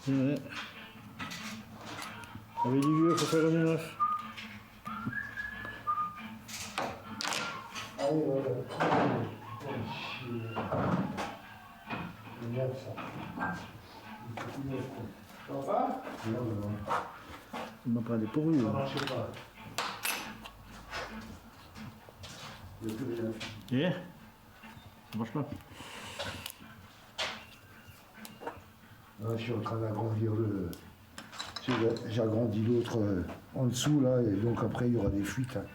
Ouais. J'avais dit vieux, faut faire le ménage. Ah oui, voilà. C'est bien ça. Ça va? Non. On m'a pas dépourvu. Ça marchait pas. Il n'y a plus rien. Yeah. Ça marche pas. Là, je suis en train d'agrandir le... J'ai agrandi l'autre en dessous, là, et donc après, il y aura des fuites. Hein.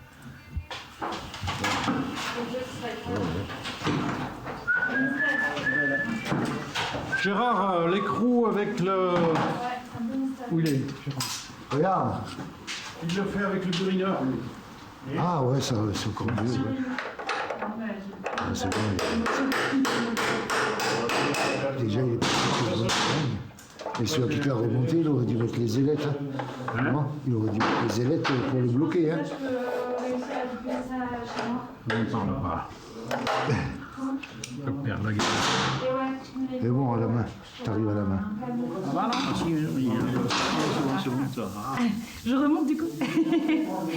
Gérard, l'écrou avec le... Où il est? Regarde. Il le fait avec le burineur. Ah ouais, ça, c'est encore mieux. Ouais. Ah, c'est bon. Déjà, il est parti. Et celui qui l'a remonté, il aurait dû mettre les ailettes. Hein. Comment il aurait dû mettre les ailettes pour le bloquer. Hein. Je peux réussir à couper ça chez moi. On ne parle pas. Je perds la gueule. Et ouais. Mais bon, à la main. T'arrives à la main. Ah bah non, si, c'est bon, ça. Ah. Je remonte du coup.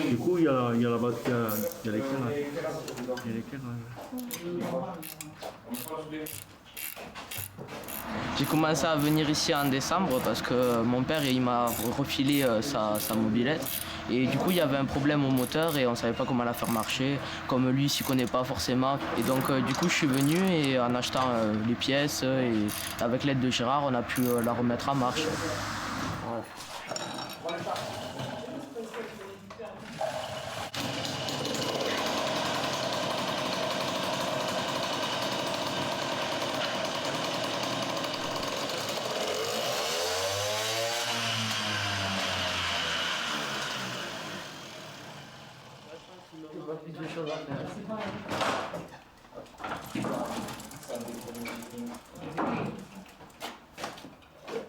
Du coup, il y a là-bas, il y a l'éclair là. Il y a l'éclair là. J'ai commencé à venir ici en décembre parce que mon père il m'a refilé sa mobilette et du coup il y avait un problème au moteur et on ne savait pas comment la faire marcher, comme lui il s'y connaît pas forcément. Et donc du coup je suis venu et en achetant les pièces et avec l'aide de Gérard on a pu la remettre en marche. Ouais.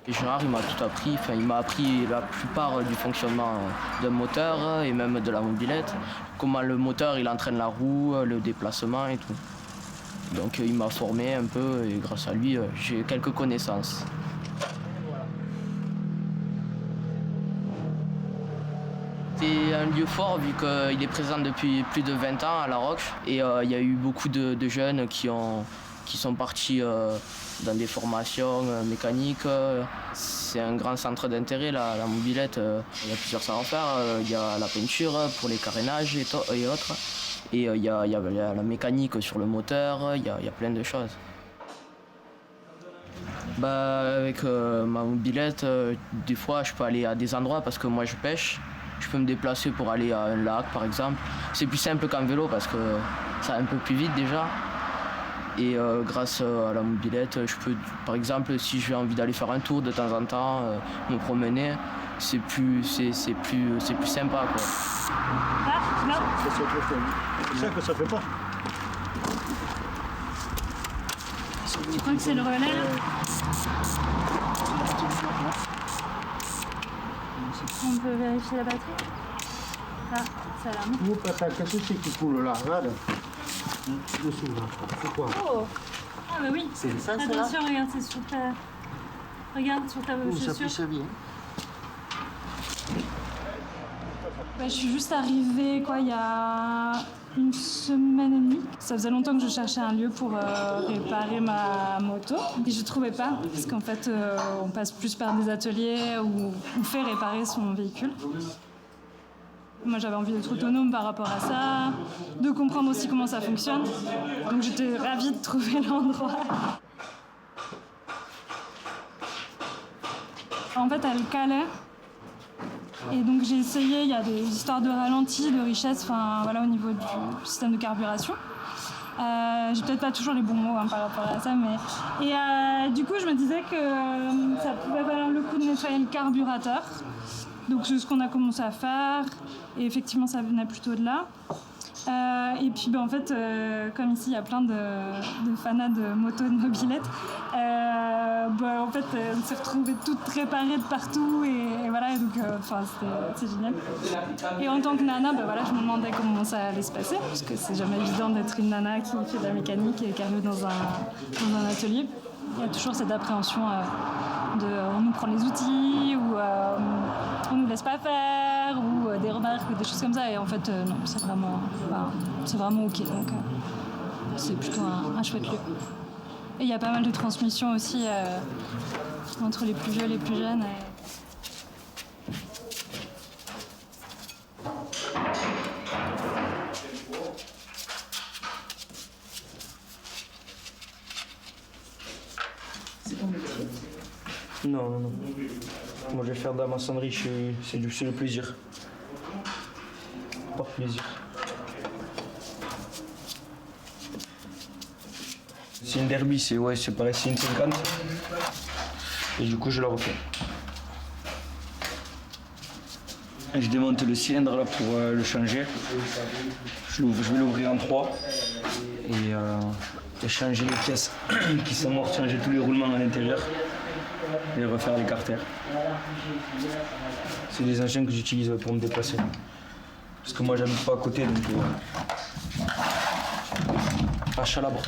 Et Gérard il m'a tout appris, enfin, il m'a appris la plupart du fonctionnement d'un moteur et même de la mobilette, comment le moteur il entraîne la roue, le déplacement et tout. Donc il m'a formé un peu et grâce à lui j'ai quelques connaissances. C'est un lieu fort vu qu'il est présent depuis plus de 20 ans à La Roche et il y a eu beaucoup de jeunes qui sont partis dans des formations mécaniques. C'est un grand centre d'intérêt la mobilette. Il y a plusieurs savoir-faire. Il y a la peinture pour les carénages et autres. Et il y a la mécanique sur le moteur, il y a plein de choses. Avec ma mobilette, des fois je peux aller à des endroits parce que moi je pêche. Je peux me déplacer pour aller à un lac par exemple. C'est plus simple qu'en vélo parce que ça va un peu plus vite déjà. Et grâce à la mobilette, je peux, par exemple, si j'ai envie d'aller faire un tour de temps en temps, me promener, c'est plus sympa quoi. Ah, non. C'est ça que ça fait pas. Tu crois que c'est le relais là? On peut vérifier la batterie? Ah, ça l'a mis. Vous, Papa, qu'est-ce que c'est qui coule là? Regarde. Dessous là. C'est quoi? Oh! Ah bah oui! C'est ça, attention, regarde, c'est sur ta... Regarde, sur ta chaussure. bien. Bah, je suis juste arrivée, il y a une semaine et demie. Ça faisait longtemps que je cherchais un lieu pour réparer ma moto. Et je trouvais pas, parce qu'en fait, on passe plus par des ateliers où on fait réparer son véhicule. Moi, j'avais envie d'être autonome par rapport à ça, de comprendre aussi comment ça fonctionne. Donc, j'étais ravie de trouver l'endroit. En fait, elle calait. Et donc, j'ai essayé, il y a des histoires de ralenti, de richesse, au niveau du système de carburation. J'ai peut-être pas toujours les bons mots par rapport à ça, mais... Et du coup, je me disais que ça pouvait valoir le coup de nettoyer le carburateur. Donc c'est ce qu'on a commencé à faire, et effectivement ça venait plutôt de là. Et puis en fait, comme ici il y a plein de fanas de motos de mobilette, en fait on s'est retrouvés toutes réparées de partout, et voilà, et donc c'est génial. Et en tant que nana, je me demandais comment ça allait se passer, parce que c'est jamais évident d'être une nana qui fait de la mécanique et qui arrive dans un atelier. il y a toujours cette appréhension on nous prend les outils, ou on nous laisse pas faire, ou des remarques, ou des choses comme ça. Et en fait, non, c'est vraiment ok. Donc, c'est plutôt un chouette lieu. Et il y a pas mal de transmissions aussi entre les plus vieux et les plus jeunes. Non. Moi, je vais faire de la maçonnerie, c'est le plaisir. Par plaisir. C'est une derby, c'est pareil, c'est une 50. Et du coup, je la refais. Et je démonte le cylindre là pour le changer. Je vais l'ouvrir en 3 et changer les pièces qui sont mortes, changer tous les roulements à l'intérieur et refaire les carters. C'est des engins que j'utilise pour me déplacer. Parce que moi, j'habite pas à côté, donc à Chalabre.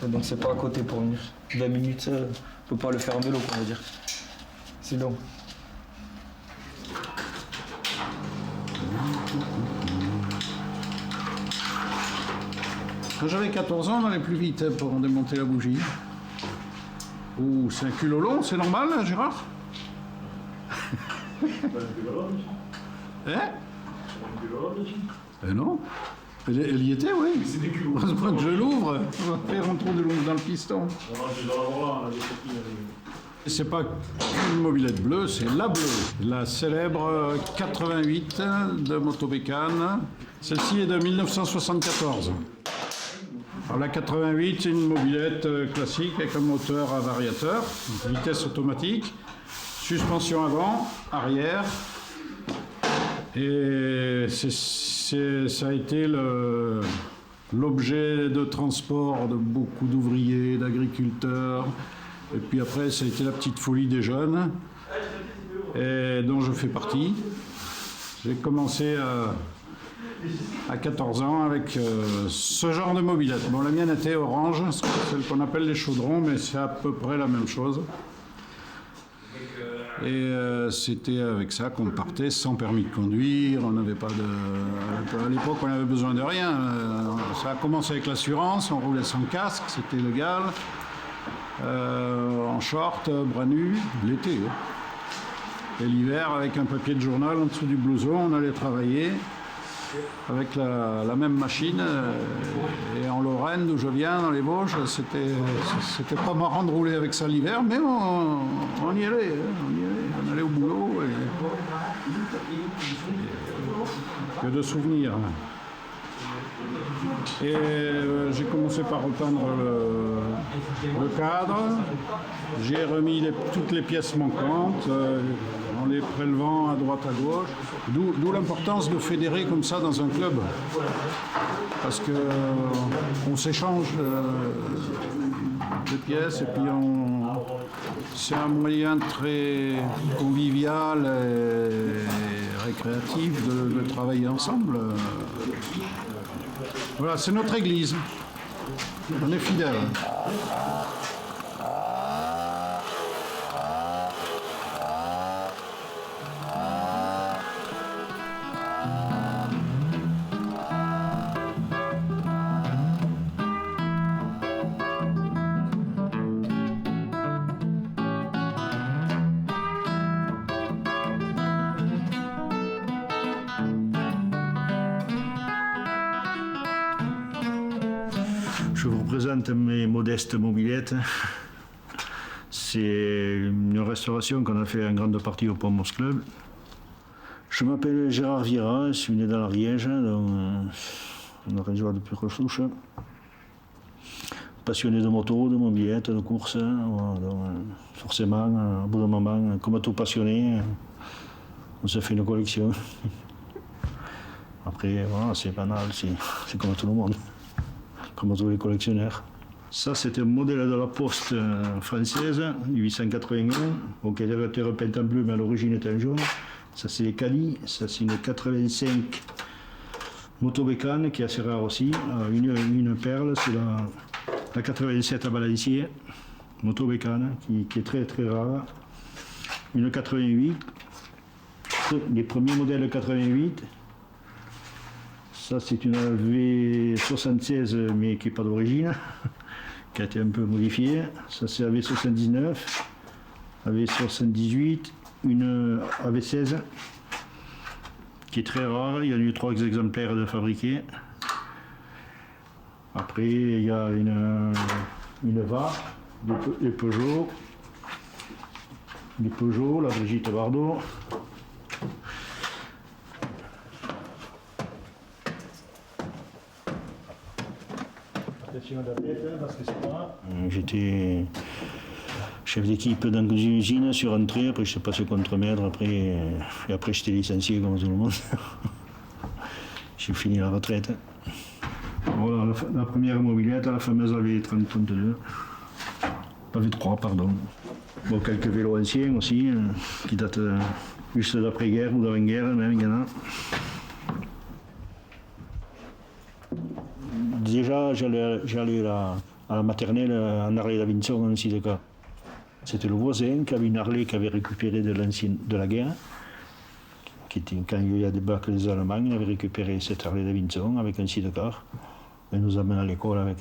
Donc c'est pas à côté pour venir. 20 minutes, on peut pas le faire en vélo, on va dire. C'est long. Quand j'avais 14 ans, on allait plus vite pour démonter la bougie. Ouh, c'est un culot long, c'est normal, hein, Gérard? Hein? Non. Elle y était, oui. C'est des culots. Heureusement que je l'ouvre. On va faire un trou de l'ombre dans le piston. C'est pas une mobilette bleue, c'est la bleue. La célèbre 88 de Motobécane. Celle-ci est de 1974. Alors la 88, c'est une mobilette classique avec un moteur à variateur, vitesse automatique, suspension avant, arrière. Et ça a été l'objet de transport de beaucoup d'ouvriers, d'agriculteurs. Et puis après, ça a été la petite folie des jeunes, et dont je fais partie. J'ai commencé à 14 ans avec ce genre de mobilette. Bon, la mienne était orange, celle qu'on appelle les chaudrons, mais c'est à peu près la même chose. Et c'était avec ça qu'on partait sans permis de conduire. On n'avait pas à l'époque, on avait besoin de rien. Ça a commencé avec l'assurance, on roulait sans casque, c'était légal. En short, bras nus, l'été. Et l'hiver, avec un papier de journal en dessous du blouson, on allait travailler avec la même machine. Et en Lorraine, d'où je viens, dans les Vosges, c'était pas marrant de rouler avec ça l'hiver, mais on y allait, on allait au boulot. Que de souvenirs. Et j'ai commencé par repeindre le cadre. J'ai remis toutes les pièces manquantes en les prélevant à droite à gauche. D'où l'importance de fédérer comme ça dans un club. Parce qu'on s'échange de pièces et puis c'est un moyen très convivial et récréatif de travailler ensemble. Voilà, c'est notre église. On est fidèles. Je vous présente mes modestes mobilettes. C'est une restauration qu'on a fait en grande partie au Pomos Club. Je m'appelle Gérard Vieira, je suis né dans l'Ariège, dans la région de Pure-Souche. Passionné de moto, de mobilettes, de course. Forcément, au bout d'un moment, comme tout passionné, on se fait une collection. Après, voilà, c'est banal, c'est comme tout le monde. Comme tous les collectionneurs. Ça, c'est un modèle de la Poste française, 881, qui était repeint en bleu, mais à l'origine était en jaune. Ça, c'est les Cali. Ça, c'est une 85 Motobécane, qui est assez rare aussi. Une perle, c'est La 87 à balancier, moto bécane, qui est très très rare. Une 88, les premiers modèles 88. Ça c'est une V76 mais qui n'est pas d'origine, qui a été un peu modifiée. Ça c'est AV79, AV78, une AV16 qui est très rare. Il y a eu 3 exemplaires de fabriqués. Après il y a une VA, les Peugeot, la Brigitte Bardot. J'étais chef d'équipe dans une usine sur entrée, après je suis passé contremaître, et après j'étais licencié comme tout le monde. J'ai fini la retraite. Voilà la première mobilette, la fameuse AV3032. AV3, pardon. Bon, quelques vélos anciens aussi, qui datent juste d'après-guerre ou d'avant-guerre même, il y en a. Déjà, j'allais à la maternelle en Harley-Davidson en sidecar. C'était le voisin qui avait une Harley qui avait récupéré de la guerre. Quand il y a des bacs des Allemands, il avait récupéré cette Harley-Davidson avec un sidecar. Il nous amène à l'école avec.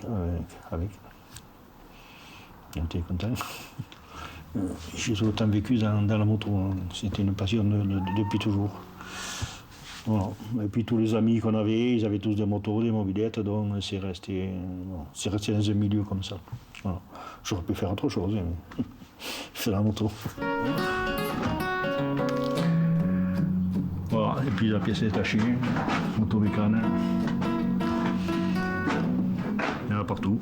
On était content. J'ai autant vécu dans la moto. C'était une passion depuis toujours. Voilà. Et puis tous les amis qu'on avait, ils avaient tous des motos, des mobilettes, donc c'est resté dans un milieu comme ça. Voilà. J'aurais pu faire autre chose, mais c'est la moto. Voilà, et puis la pièce détachée, moto bécane. Il y en a partout.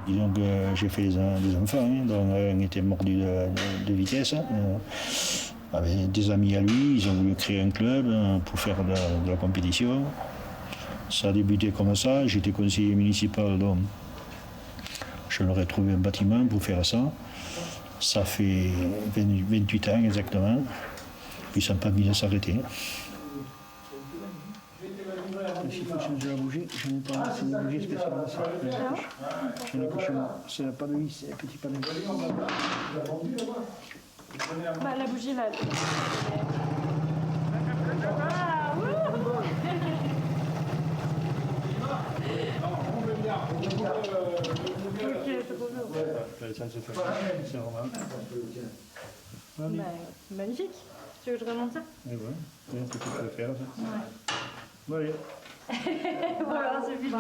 Disons que j'ai fait des enfants, dont un était mordu de vitesse. Avec des amis à lui, ils ont voulu créer un club pour faire de la compétition. Ça a débuté comme ça, j'étais conseiller municipal, donc je leur ai trouvé un bâtiment pour faire ça. Ça fait 28 ans exactement, puis ça n'a pas mis à s'arrêter. S'il faut changer la bougie, je n'ai pas, c'est une bougie spéciale. Je n'ai que chez moi. C'est pas de vis, c'est un petit panneau. Bah, la bougie là. Magnifique. Tu veux que je remonte ça? Oui, c'est ce que tu peux faire. Ouais. Allez. Voilà, c'est fini.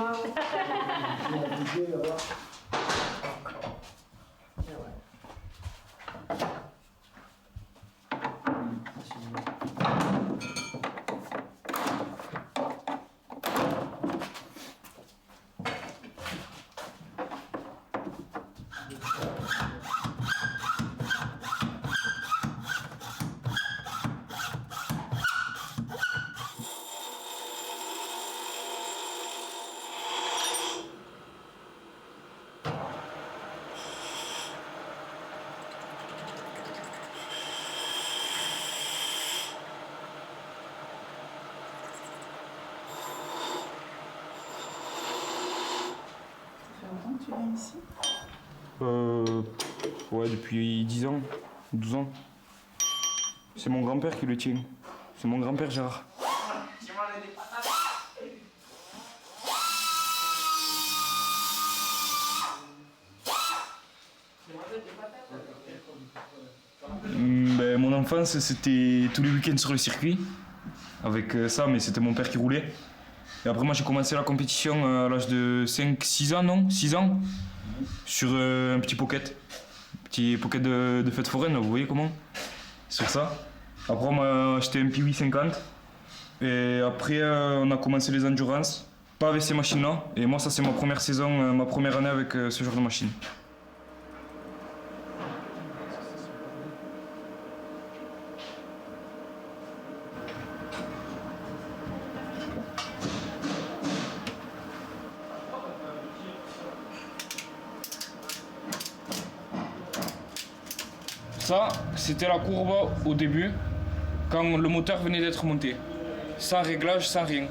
Tu viens ici? Ouais, depuis 10 ans, 12 ans. C'est mon grand-père qui le tient. C'est mon grand-père Gérard. Ben, mon enfance, c'était tous les week-ends sur le circuit. Avec ça, mais c'était mon père qui roulait. Et après, moi, j'ai commencé la compétition à l'âge de 6 ans, non 6 ans. Sur un petit pocket. Petit pocket de fête foraine, là, vous voyez comment? Sur ça. Après, on m'a acheté un Piwi 50. Et après, on a commencé les endurance. pas avec ces machines-là. Et moi, ça c'est ma première saison, ma première année avec ce genre de machine. Ça, c'était la courbe au début, quand le moteur venait d'être monté. Sans réglage, sans rien.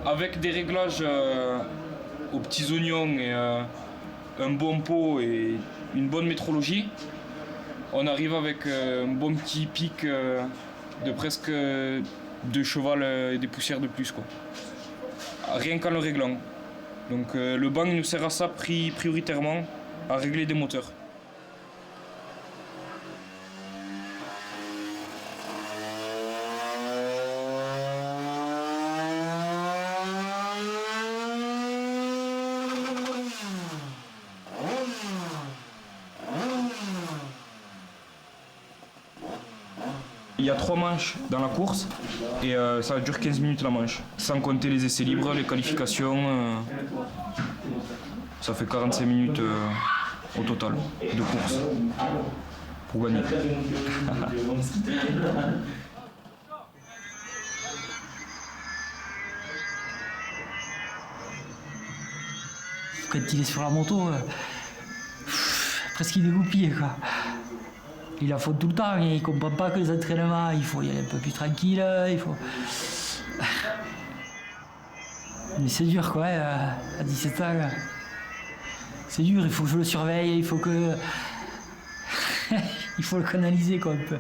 Avec des réglages aux petits oignons et un bon pot et une bonne métrologie, on arrive avec un bon petit pic de presque 2 cheval et des poussières de plus, quoi. Rien qu'en le réglant. Donc le banc nous sert à ça prioritairement, à régler des moteurs. Il y a 3 manches dans la course et ça dure 15 minutes la manche, sans compter les essais libres, les qualifications. Ça fait 45 minutes au total de course pour gagner. Quand il est sur la moto, presque il est goupillé, quoi. Il a faute tout le temps, et il comprend pas que les entraînements, il faut y aller un peu plus tranquille, il faut... Mais c'est dur, quoi, à 17 ans. C'est dur, il faut que je le surveille, il faut que... il faut le canaliser, quoi, un peu.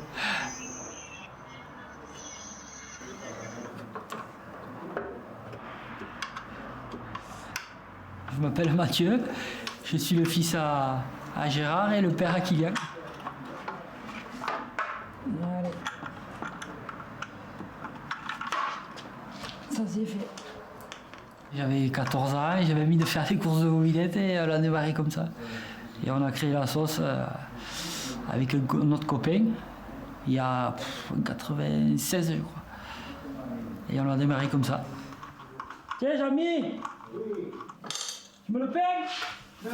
Je m'appelle Mathieu, je suis le fils à Gérard et le père à Kylian. Allez. Ça c'est fait. J'avais 14 ans et j'avais envie de faire des courses de mobilette et on a démarré comme ça. Et on a créé la sauce avec notre copain il y a 96 je crois. Et on a démarré comme ça. Tiens Jean-Mi, tu me le payes? Ah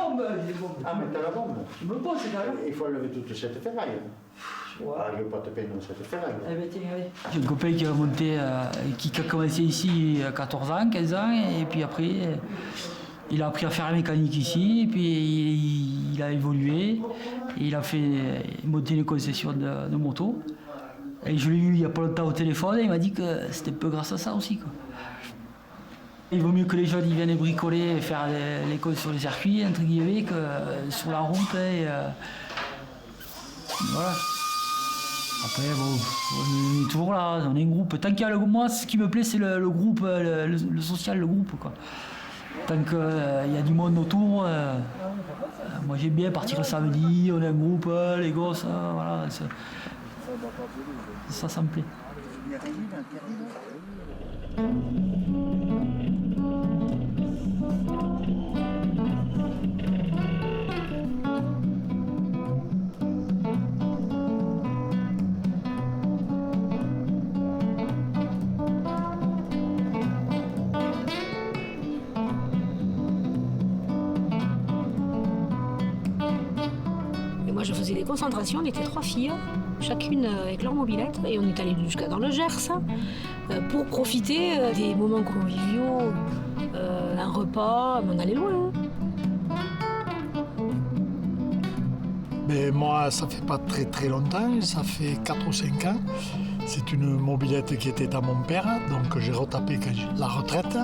bon, il est bon. Ah, mais t'as la bombe. Tu me le poses, c'est carré. Il faut enlever toute cette ferraille. Ah, je ne vais pas te payer dans cette ferraille. Eh ben, tiens, allez. J'ai un copain qui a monté, qui a commencé ici à 14 ans, 15 ans, et puis après, il a appris à faire la mécanique ici, et puis il a évolué, et il a fait monter une concession de moto. Et je l'ai eu il n'y a pas longtemps au téléphone, et il m'a dit que c'était un peu grâce à ça aussi, quoi. Il vaut mieux que les jeunes ils viennent bricoler et faire l'école sur les circuits, entre guillemets, que sur la route. Et, voilà. Après, bon, on est toujours là, on est un groupe. Tant qu'il y a moi, ce qui me plaît, c'est le groupe, le social, le groupe, quoi. Tant qu'il y a du monde autour, moi j'aime bien partir le samedi, on est un groupe, les gosses, voilà. Ça me plaît. Moi, je faisais des concentrations, on était 3 filles, chacune avec leur mobilette, et on est allé jusqu'à dans le Gers pour profiter des moments conviviaux, un repas, mais on allait loin. Mais moi, ça fait pas très longtemps, ça fait 4 ou 5 ans. C'est une mobilette qui était à mon père, donc j'ai retapé quand j'ai la retraite.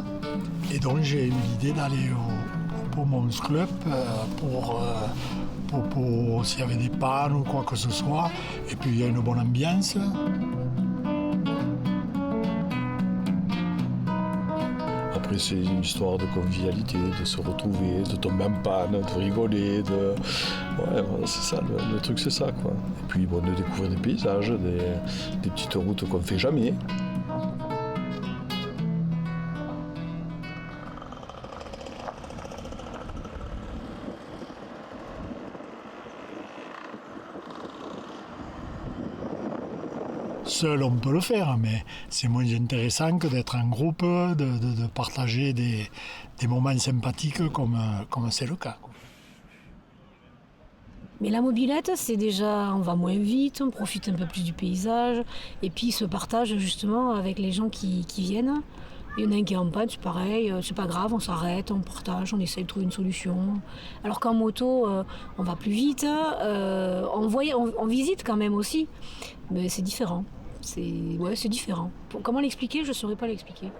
Et donc j'ai eu l'idée d'aller au Beaumont Club pour s'il y avait des pannes ou quoi que ce soit. Et puis il y a une bonne ambiance. Après, c'est une histoire de convivialité, de se retrouver, de tomber en panne, de rigoler, Ouais, c'est ça, le truc c'est ça, quoi. Et puis, bon, de découvrir des paysages, des petites routes qu'on ne fait jamais. seul, on peut le faire, mais c'est moins intéressant que d'être en groupe, de partager des moments sympathiques comme c'est le cas. Mais la mobilette, c'est déjà, on va moins vite, on profite un peu plus du paysage, et puis ce partage justement avec les gens qui viennent. Il y en a un qui est en panne, c'est pareil, c'est pas grave, on s'arrête, on partage, on essaye de trouver une solution. Alors qu'en moto, on va plus vite, on visite quand même aussi, mais c'est différent. C'est différent. Comment l'expliquer, je ne saurais pas l'expliquer.